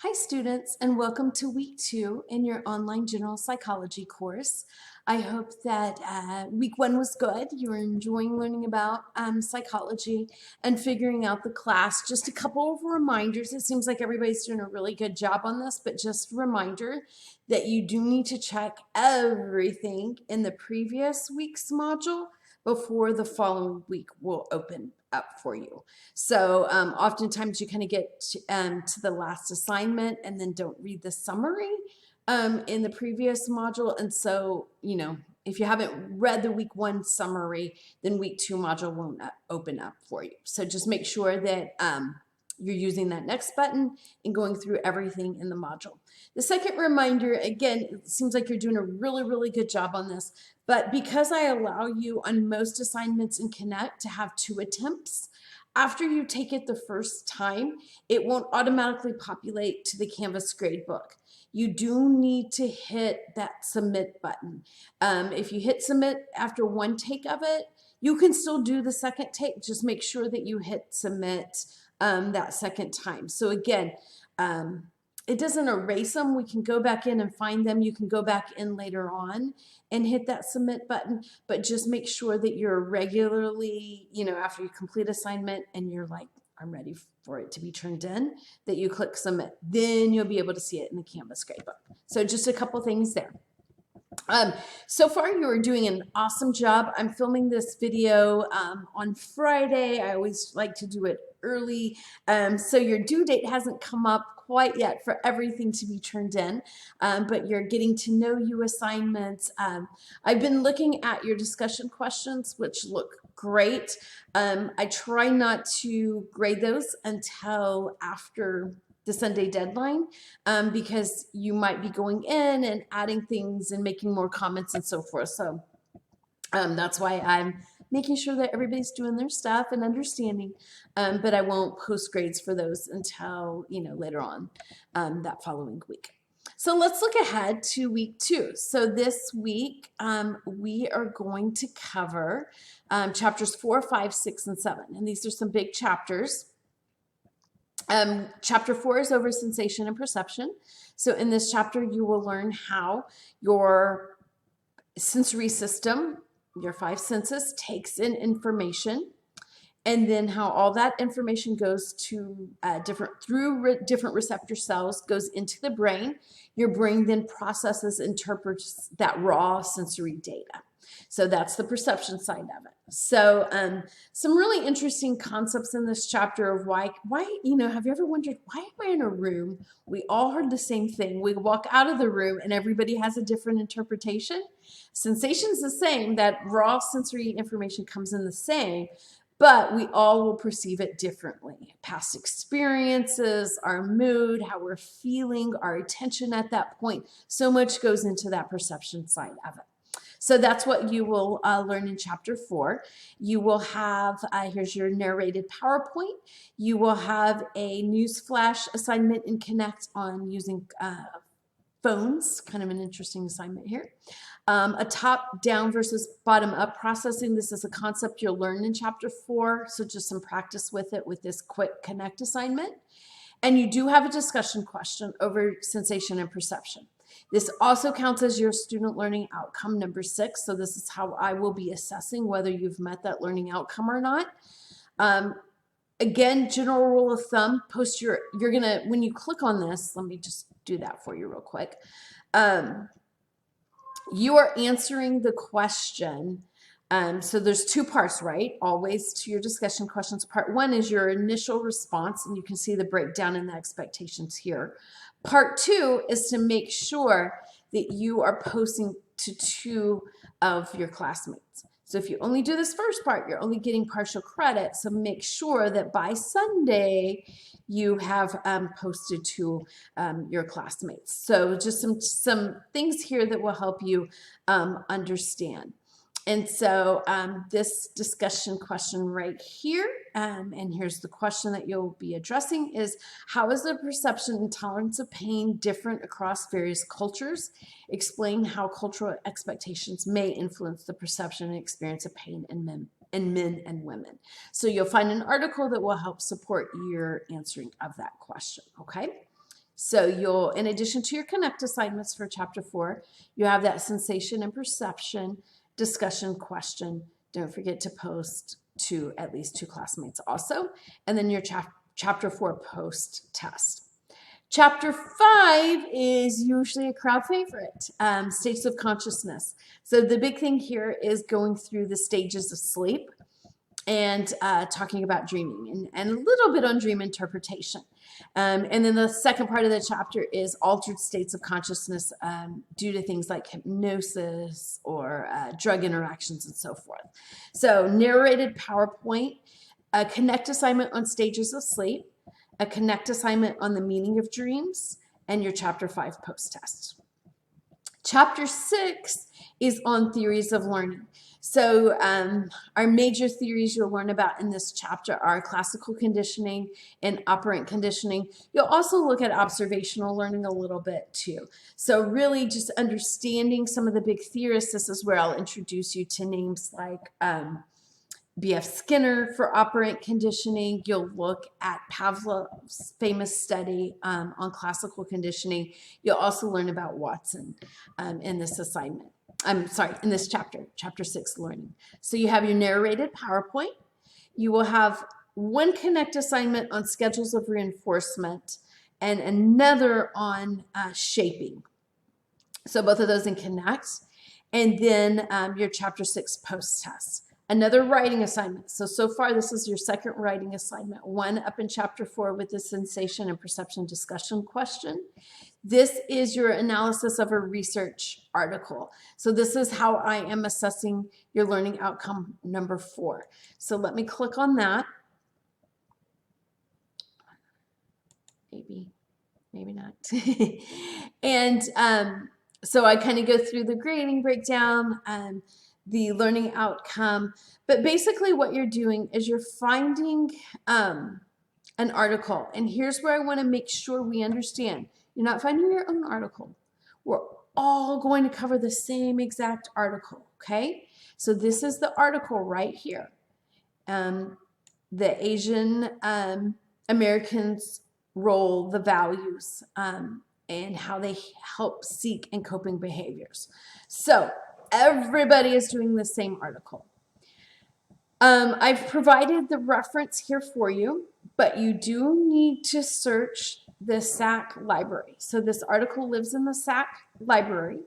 Hi students, and welcome to week 2 in your online general psychology course. I hope that week 1 was good. You were enjoying learning about psychology and figuring out the class. Just a couple of reminders. It seems like everybody's doing a really good job on this, but just a reminder that you do need to check everything in the previous week's module before the following week will open up for you. So oftentimes you kind of get to the last assignment and then don't read the summary in the previous module. And so, if you haven't read the week 1 summary, then week 2 module won't open up for you. So just make sure that you're using that next button and going through everything in the module. The second reminder, again, it seems like you're doing a really, really good job on this, but because I allow you on most assignments in Connect to have 2 attempts, after you take it the first time, it won't automatically populate to the Canvas gradebook. You do need to hit that submit button. If you hit submit after 1 take of it, you can still do the second take. Just make sure that you hit submit that second time. So again, it doesn't erase them. We can go back in and find them. You can go back in later on and hit that submit button, but just make sure that you're regularly, after you complete assignment and you're like, I'm ready for it to be turned in, that you click submit. Then you'll be able to see it in the Canvas gradebook. So just a couple things there. So far you are doing an awesome job. I'm filming this video on Friday. I always like to do it early. So your due date hasn't come up quite yet for everything to be turned in, but you're getting to know you assignments. I've been looking at your discussion questions, which look great. I try not to grade those until after the Sunday deadline because you might be going in and adding things and making more comments and so forth. So that's why I'm making sure that everybody's doing their stuff and understanding, but I won't post grades for those until later on that following week. So let's look ahead to week 2. So this week we are going to cover chapters 4, 5, 6, and 7, and these are some big chapters. Chapter 4 is over sensation and perception. So in this chapter, you will learn how your sensory system, your 5 senses, takes in information, and then how all that information goes to different receptor cells, goes into the brain. Your brain then processes, interprets that raw sensory data. So that's the perception side of it. So some really interesting concepts in this chapter of why, have you ever wondered, why am I in a room? We all heard the same thing. We walk out of the room and everybody has a different interpretation. Sensation's the same, that raw sensory information comes in the same, but we all will perceive it differently. Past experiences, our mood, how we're feeling, our attention at that point, so much goes into that perception side of it. So that's what you will learn in chapter 4. You will have, here's your narrated PowerPoint. You will have a newsflash assignment in Connect on using phones, kind of an interesting assignment here. A top-down versus bottom-up processing. This is a concept you'll learn in chapter 4, so just some practice with it with this quick Connect assignment. And you do have a discussion question over sensation and perception. This also counts as your student learning outcome number 6. So this is how I will be assessing whether you've met that learning outcome or not. Again, general rule of thumb, when you click on this, let me just do that for you real quick. You are answering the question. So there's 2 parts, right? Always to your discussion questions. Part 1 is your initial response, and you can see the breakdown in the expectations here. Part 2 is to make sure that you are posting to 2 of your classmates. So if you only do this first part, you're only getting partial credit. So make sure that by Sunday you have posted to your classmates. So just some things here that will help you understand. And so this discussion question right here, and here's the question that you'll be addressing, is how is the perception and tolerance of pain different across various cultures? Explain how cultural expectations may influence the perception and experience of pain in men and women. So you'll find an article that will help support your answering of that question, okay? So you'll, in addition to your Connect assignments for Chapter 4, you have that sensation and perception discussion question. Don't forget to post to at least 2 classmates also. And then your Chapter 4 post test. Chapter 5 is usually a crowd favorite, states of consciousness. So the big thing here is going through the stages of sleep and talking about dreaming and a little bit on dream interpretation. And then the second part of the chapter is altered states of consciousness due to things like hypnosis or drug interactions and so forth. So narrated PowerPoint, a Connect assignment on stages of sleep, a Connect assignment on the meaning of dreams, and your Chapter 5 post-test. Chapter 6 is on theories of learning. So our major theories you'll learn about in this chapter are classical conditioning and operant conditioning. You'll also look at observational learning a little bit too. So really just understanding some of the big theorists. This is where I'll introduce you to names like B.F. Skinner for operant conditioning. You'll look at Pavlov's famous study on classical conditioning. You'll also learn about Watson in this assignment. In this chapter, Chapter 6, learning. So you have your narrated PowerPoint. You will have one Connect assignment on schedules of reinforcement and another on shaping. So both of those in Connect. And then your Chapter 6 post-test. Another writing assignment. So far, this is your second writing assignment. One up in Chapter 4 with the sensation and perception discussion question. This is your analysis of a research article. So this is how I am assessing your learning outcome number 4. So let me click on that. Maybe not. And so I kind of go through the grading breakdown, the learning outcome. But basically what you're doing is you're finding an article. And here's where I want to make sure we understand. You're not finding your own article. We're all going to cover the same exact article, okay? So this is the article right here. The Asian Americans' role, the values, and how they help seek and coping behaviors. So everybody is doing the same article. I've provided the reference here for you, but you do need to search the SAC library. So this article lives in the SAC library.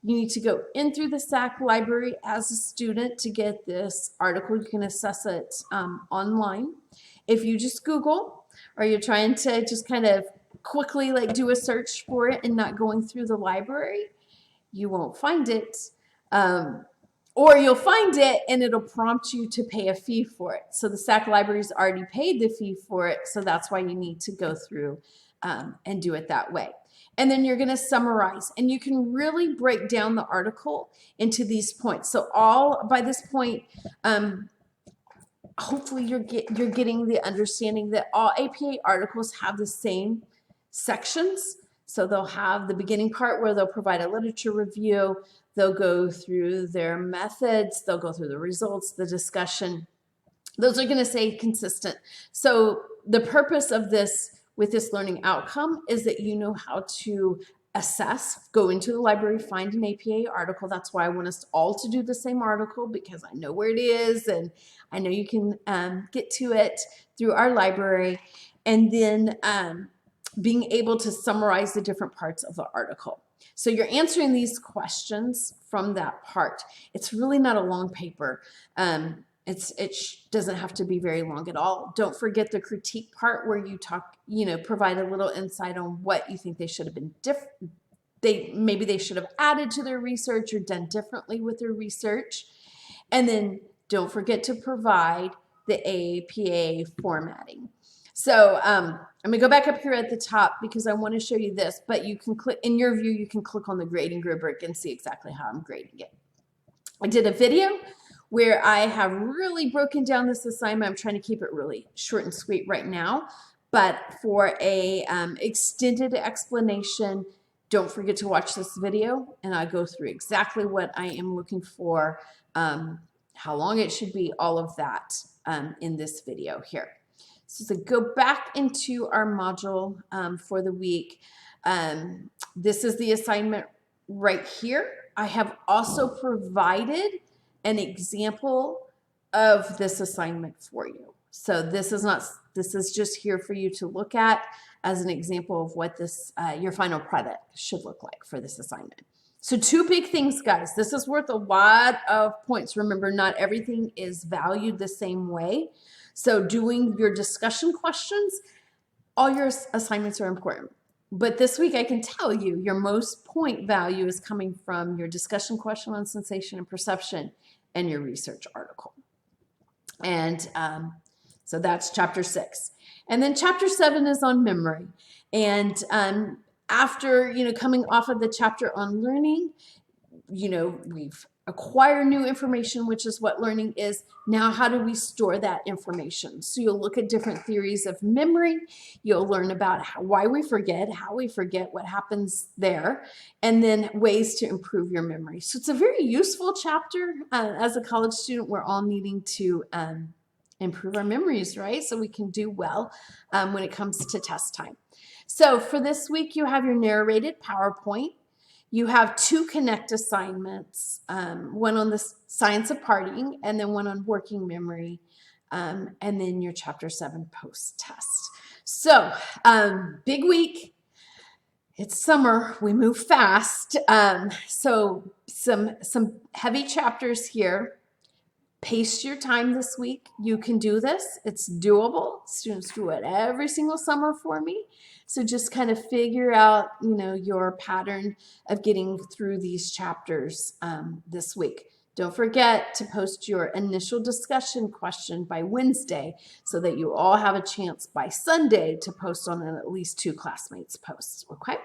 You need to go in through the SAC library as a student to get this article. You can access it online. If you just Google, or you're trying to just kind of quickly like do a search for it and not going through the library, you won't find it. Or you'll find it and it'll prompt you to pay a fee for it. So the SAC library's already paid the fee for it, so that's why you need to go through and do it that way. And then you're going to summarize, and you can really break down the article into these points. So by this point, hopefully you're getting the understanding that all APA articles have the same sections. So they'll have the beginning part where they'll provide a literature review. They'll go through their methods. They'll go through the results, the discussion. Those are going to stay consistent. So the purpose of this with this learning outcome is that you know how to assess, go into the library, find an APA article. That's why I want us all to do the same article, because I know where it is and I know you can get to it through our library. And then being able to summarize the different parts of the article. So you're answering these questions from that part. It's really not a long paper. It doesn't have to be very long at all. Don't forget the critique part where you provide a little insight on what you think they should have been different. Maybe they should have added to their research or done differently with their research. And then don't forget to provide the APA formatting. So I'm going to go back up here at the top because I want to show you this, but you can click, in your view, you can click on the grading rubric and see exactly how I'm grading it. I did a video where I have really broken down this assignment. I'm trying to keep it really short and sweet right now, but for a extended explanation, don't forget to watch this video and I go through exactly what I am looking for, how long it should be, all of that in this video here. So go back into our module for the week. This is the assignment right here. I have also provided an example of this assignment for you. So this is just here for you to look at as an example of what this your final product should look like for this assignment. So 2 big things, guys. This is worth a lot of points. Remember, not everything is valued the same way. So doing your discussion questions, all your assignments are important. But this week, I can tell you your most point value is coming from your discussion question on sensation and perception and your research article. And so that's chapter 6. And then chapter 7 is on memory. And after, coming off of the chapter on learning, we've acquired new information, which is what learning is. Now, how do we store that information? So you'll look at different theories of memory. You'll learn about why we forget, how we forget, what happens there, and then ways to improve your memory. So it's a very useful chapter. As a college student, we're all needing to improve our memories, right? So we can do well when it comes to test time. So for this week, you have your narrated PowerPoint. You have 2 Connect assignments, one on the science of partying and then one on working memory, and then your chapter 7 post-test. So big week. It's summer. We move fast. So some heavy chapters here. Pace your time this week. You can do this. It's doable. Students do it every single summer for me. So just kind of figure out, your pattern of getting through these chapters this week. Don't forget to post your initial discussion question by Wednesday so that you all have a chance by Sunday to post on at least 2 classmates' posts, okay?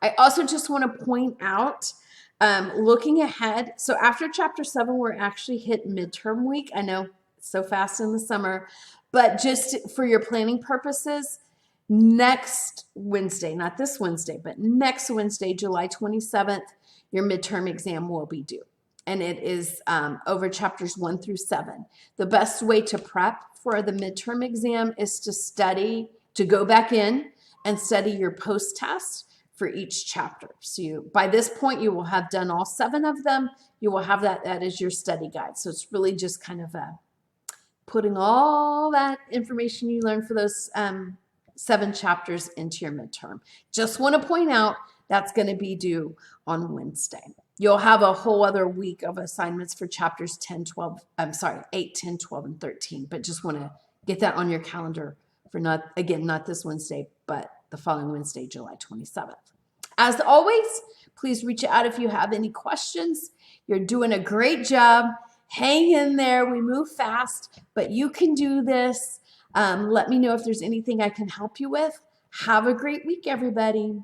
I also just want to point out, looking ahead, so after chapter 7, we're actually hit midterm week. I know it's so fast in the summer, but just for your planning purposes, next Wednesday, not this Wednesday, but next Wednesday, July 27th, your midterm exam will be due. And it is over chapters 1 through 7. The best way to prep for the midterm exam is to go back in and study your post-test for each chapter. So by this point, you will have done all 7 of them. You will have that as your study guide. So it's really just kind of putting all that information you learned for those 7 chapters into your midterm. Just want to point out that's going to be due on Wednesday. You'll have a whole other week of assignments for chapters 8, 10, 12, and 13, but just want to get that on your calendar for not this Wednesday, but the following Wednesday, July 27th. As always, please reach out if you have any questions. You're doing a great job. Hang in there. We move fast, but you can do this. Let me know if there's anything I can help you with. Have a great week, everybody.